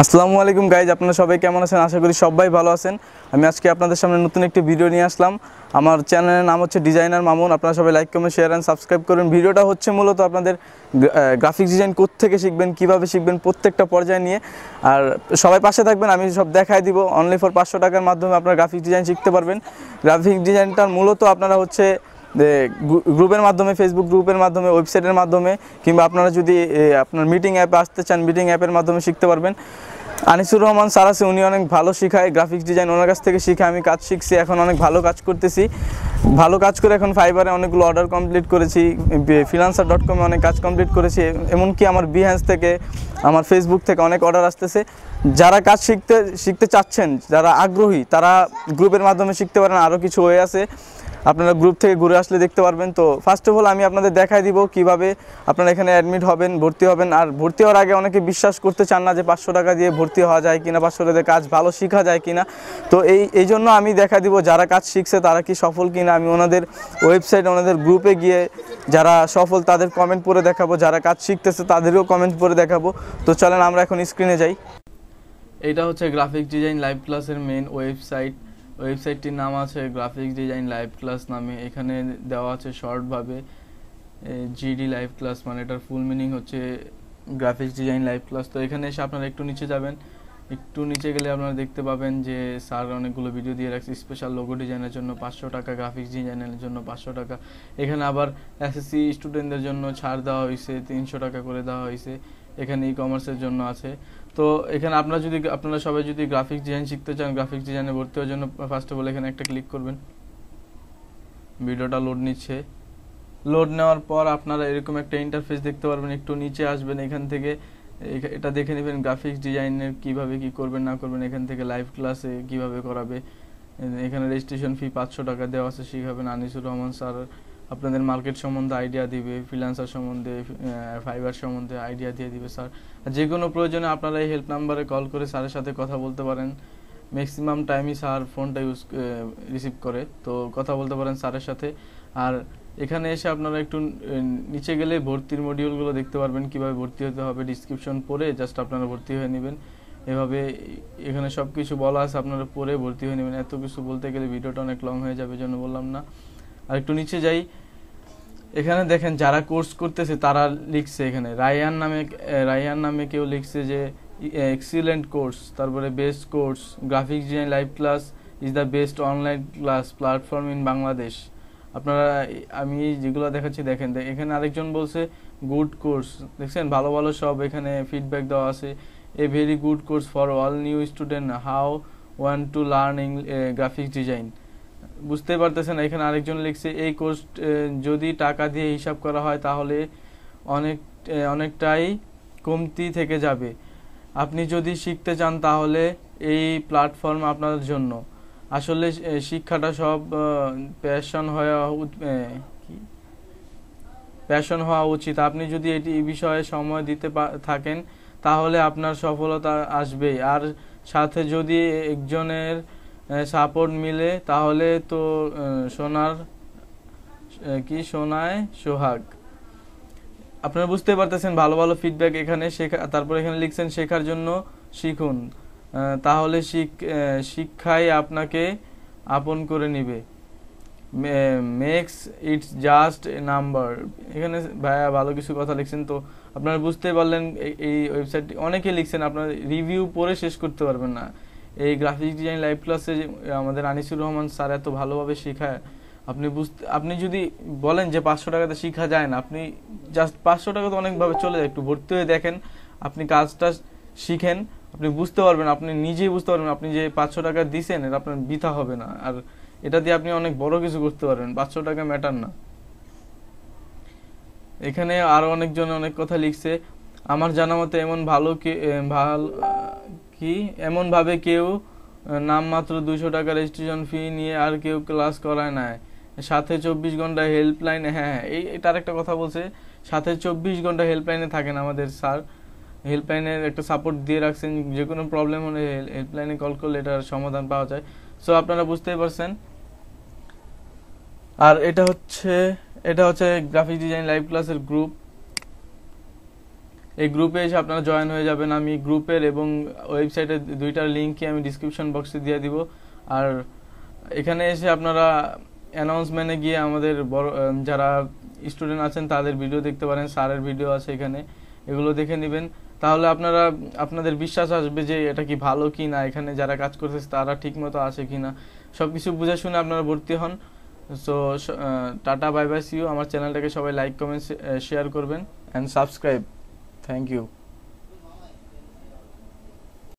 আসসালামু আলাইকুম গাইজ, আপনারা সবাই কেমন আছেন? আশা করি সবাই ভালো আছেন। আমি আজকে আপনাদের সামনে নতুন একটি ভিডিও নিয়ে আসলাম। আমার চ্যানেলের নাম হচ্ছে ডিজাইনার মামুন। আপনারা সবাই like comment share and subscribe করুন। ভিডিওটা হচ্ছে মূলত আপনাদের গ্রাফিক্স ডিজাইন কোত্থেকে শিখবেন, কীভাবে শিখবেন প্রত্যেকটা পর্যায়ে নিয়ে। আর সবাই পাশে থাকবেন, আমি সব দেখাই দিব। অনলি ফর 500 টাকার মাধ্যমে আপনারা গ্রাফিক্স ডিজাইন শিখতে পারবেন। গ্রাফিক্স ডিজাইনটার মূলত আপনারা হচ্ছে গ্রুপের মাধ্যমে, ফেসবুক গ্রুপের মাধ্যমে, ওয়েবসাইটের মাধ্যমে, কিংবা আপনারা যদি আপনার মিটিং অ্যাপে আসতে চান, মিটিং অ্যাপের মাধ্যমে শিখতে পারবেন। আনিসুর রহমান স্যার আছে, উনি অনেক ভালো শেখায় গ্রাফিক্স ডিজাইন। ওনার কাছ থেকে শিখে আমি কাজ শিখছি, এখন অনেক ভালো কাজ করতেছি। ভালো কাজ করে এখন ফাইবারে অনেকগুলো অর্ডার কমপ্লিট করেছি, freelancer.com অনেক কাজ কমপ্লিট করেছি। এমনকি আমার বিহ্যান্স থেকে, আমার ফেসবুক থেকে অনেক অর্ডার আসতেছে। যারা কাজ শিখতে চাচ্ছেন, যারা আগ্রহী, তারা গ্রুপের মাধ্যমে শিখতে পারেন। আরও কিছু হয়ে আছে, আপনারা গ্রুপ থেকে ঘুরে আসলে দেখতে পারবেন। তো ফার্স্ট অফ অল আমি আপনাদের দেখাই দিব কিভাবে আপনারা এখানে অ্যাডমিট হবেন, ভর্তি হবেন। আর ভর্তি হওয়ার আগে অনেকে বিশ্বাস করতে চান না যে 500 টাকা দিয়ে ভর্তি হওয়া যায় কিনা, 500 টাকা দিয়ে কাজ ভালো শেখা যায় কিনা। তো এই জন্য আমি দেখা দিব যারা কাজ শিখছে তারা কি সফল কিনা। আমি ওনাদের ওয়েবসাইট, ওনাদের গ্রুপে গিয়ে যারা সফল তাদের কমেন্ট পড়ে দেখাবো, যারা কাজ শিখতেছে তাদেরও কমেন্ট পড়ে দেখাবো। তো চলেন আমরা এখন স্ক্রিনে যাই। এটা হচ্ছে গ্রাফিক্স ডিজাইন লাইভ ক্লাসের মেন ওয়েবসাইটটির নাম আছে গ্রাফিক্স ডিজাইন লাইভ ক্লাস নামে। এখানে দেওয়া আছে শর্টভাবে জিডি লাইভ ক্লাস, মানে এটার ফুল মিনিং হচ্ছে গ্রাফিক্স ডিজাইন লাইভ ক্লাস। তো এখানে এসে আপনারা একটু নিচে যাবেন, একটু নিচে গেলে আপনারা দেখতে পাবেন যে স্যার অনেকগুলো ভিডিও দিয়ে রাখছে। স্পেশাল লোগো ডিজাইনের জন্য 500 টাকা, গ্রাফিক্স ডিজাইনের জন্য 500 টাকা। এখানে আবার এসএসসি স্টুডেন্টদের জন্য ছাড় দেওয়া হয়েছে, 300 টাকা করে দেওয়া হয়েছে। এখানে ই কমার্সের জন্য আছে। তো এখানে আপনারা সবাই যদি গ্রাফিক্স ডিজাইন শিখতে চান, গ্রাফিক্স ডিজাইনে ভর্তি হওয়ার জন্য ফার্স্ট অফ অল এখানে একটা ক্লিক করবেন। ভিডিওটা লোড নিচ্ছে। লোড নেওয়ার পর আপনারা এরকম একটা ইন্টারফেস দেখতে পারবেন। একটু নিচে আসবেন, এখান থেকে এটা দেখে নেবেন গ্রাফিক্স ডিজাইনের কিভাবে কি করবেন না করবেন। এখান থেকে লাইভ ক্লাসে কিভাবে করাবে। এখানে রেজিস্ট্রেশন ফি 500 টাকা দেওয়া আছে। শিখাবেন আনিসুর রহমান স্যার। আপনাদের মার্কেট সম্বন্ধে আইডিয়া দিবে, ফ্রিল্যান্সার সম্বন্ধে, ফাইবার সম্বন্ধে আইডিয়া দিয়ে দিবে স্যার। যে কোনো প্রয়োজনে আপনারা এই হেল্প নাম্বারে কল করে স্যারের সাথে কথা বলতে পারেন। ম্যাক্সিমাম টাইমই স্যার ফোনটা রিসিভ করে, তো কথা বলতে পারেন স্যারের সাথে। আর এখানে এসে আপনারা একটু নিচে গেলে ভর্তির মডিউলগুলো দেখতে পারবেন, কিভাবে ভর্তি হতে হবে। ডিসক্রিপশন পড়ে জাস্ট আপনারা ভর্তি হয়ে নেবেন। এভাবে এখানে সব কিছু বলা আছে, আপনারা পড়ে ভর্তি হয়ে নেবেন। এত কিছু বলতে গেলে ভিডিওটা অনেক লং হয়ে যাবে, জন্য বললাম না। আর একটু নিচে যাই, এখানে দেখেন যারা কোর্স করতেছে তারা লিখছে, এখানে রায়হান নামে কেউ লিখছে যে এক্সিলেন্ট কোর্স, তারপরে best course, graphics design live class is the best online class platform in Bangladesh. আপনারা আমি যেগুলো দেখাচ্ছি দেখেন, এখানে আরেকজন বলছে গুড কোর্স, দেখছেন ভালো ভালো সব এখানে ফিডব্যাক দেওয়া আছে। A very good course for all new student how want to learn graphics design. বুঝতে পারতেছেন, এখানে আরেকজন লিখছে এই কোর্স যদি টাকা দিয়ে হিসাব করা হয় তাহলে অনেকটাই কমতি থেকে যাবে। আপনি যদি শিখতে চান তাহলে এই প্ল্যাটফর্ম আপনার জন্য। আসলে শিক্ষাটা সব প্যাশন হওয়া উচিত। আপনি যদি এই বিষয়ে সময় দিতে থাকেন তাহলে আপনার সফলতা আসবেই। আর সাথে যদি একজনের সাপোর্ট মিলে তাহলে তো সোনায় সোহাগ। আপনারা বুঝতে পারতেছেন ভালো ভালো ফিডব্যাক এখানে। তারপর এখানে লিখছেন শেখার জন্য শিখুন, তাহলে শিক্ষাই আপনাকে আপন করে নিবে। Makes it's just a number. এখানে ভাইয়া ভালো কিছু কথা লিখছেন। তো আপনারা বুঝতে পারলেন এই ওয়েবসাইটটি অনেকে লিখছেন, আপনারা রিভিউ পড়ে শেষ করতে পারবেন না। এই গ্রাফিক্স ডিজাইন লাইভ ক্লাসে আমাদের আনিসুর রহমান স্যার এত ভালোভাবে শেখায়। আপনি যদি বলেন যে 500 টাকাতে শেখা যায় না, আপনি জাস্ট 500 টাকা তো অনেকভাবে চলে যায়। একটু ভর্তি হয়ে দেখেন, আপনি কাজটা শিখেন, আপনি বুঝতে পারবেন, আপনি নিজেই বুঝতে পারবেন আপনি যে 500 টাকা দিচ্ছেন এটা আপনার বৃথা হবে না। আর এটা দিয়ে আপনি অনেক বড় কিছু করতে পারবেন। 500 টাকা ম্যাটার না। এখানে আরো অনেকজন অনেক কথা লিখছে। আমার জানা মতে এমন ভাবে কেউ নামমাত্র 200 টাকা রেজিস্ট্রেশন ফি নিয়ে আর কেউ ক্লাস করায় না। সাথে 24 ঘন্টা হেল্পলাইন। হ্যাঁ, এটার একটা কথা বলছে, সাথে 24 ঘন্টা হেল্পলাইনে থাকেন আমাদের স্যার। হেল্পলাইনের একটা সাপোর্ট দিয়ে রাখছেন, যে কোনো প্রবলেম হলে হেল্পলাইনে কল করলে এটার সমাধান পাওয়া যায়। সো আপনারা বুঝতেই পারছেন। আর এটা হচ্ছে গ্রাফিক্স ডিজাইন লাইভ ক্লাসের গ্রুপ। এই গ্রুপে এসে আপনারা জয়েন হয়ে যাবেন। আমি গ্রুপের এবং ওয়েবসাইটের দুইটার লিঙ্কই আমি ডিসক্রিপশন বক্সে দিয়ে দিব। আর এখানে এসে আপনারা অ্যানাউন্সমেন্টে গিয়ে আমাদের বড় যারা স্টুডেন্ট আছেন তাদের ভিডিও দেখতে পারেন, স্যারের ভিডিও আছে এখানে, এগুলো দেখে নেবেন। তাহলে আপনারা আপনাদের বিশ্বাস আসবে যে এটা কি ভালো কি না, এখানে যারা কাজ করতেছে তারা ঠিকমতো আছে কি না, সব কিছু বুঝে শুনে আপনারা ভর্তি হন। So tata, bye bye, see you. আমার চ্যানেলটাকে সবাই লাইক, কমেন্ট, শেয়ার করবেন অ্যান্ড সাবস্ক্রাইব। Thank you.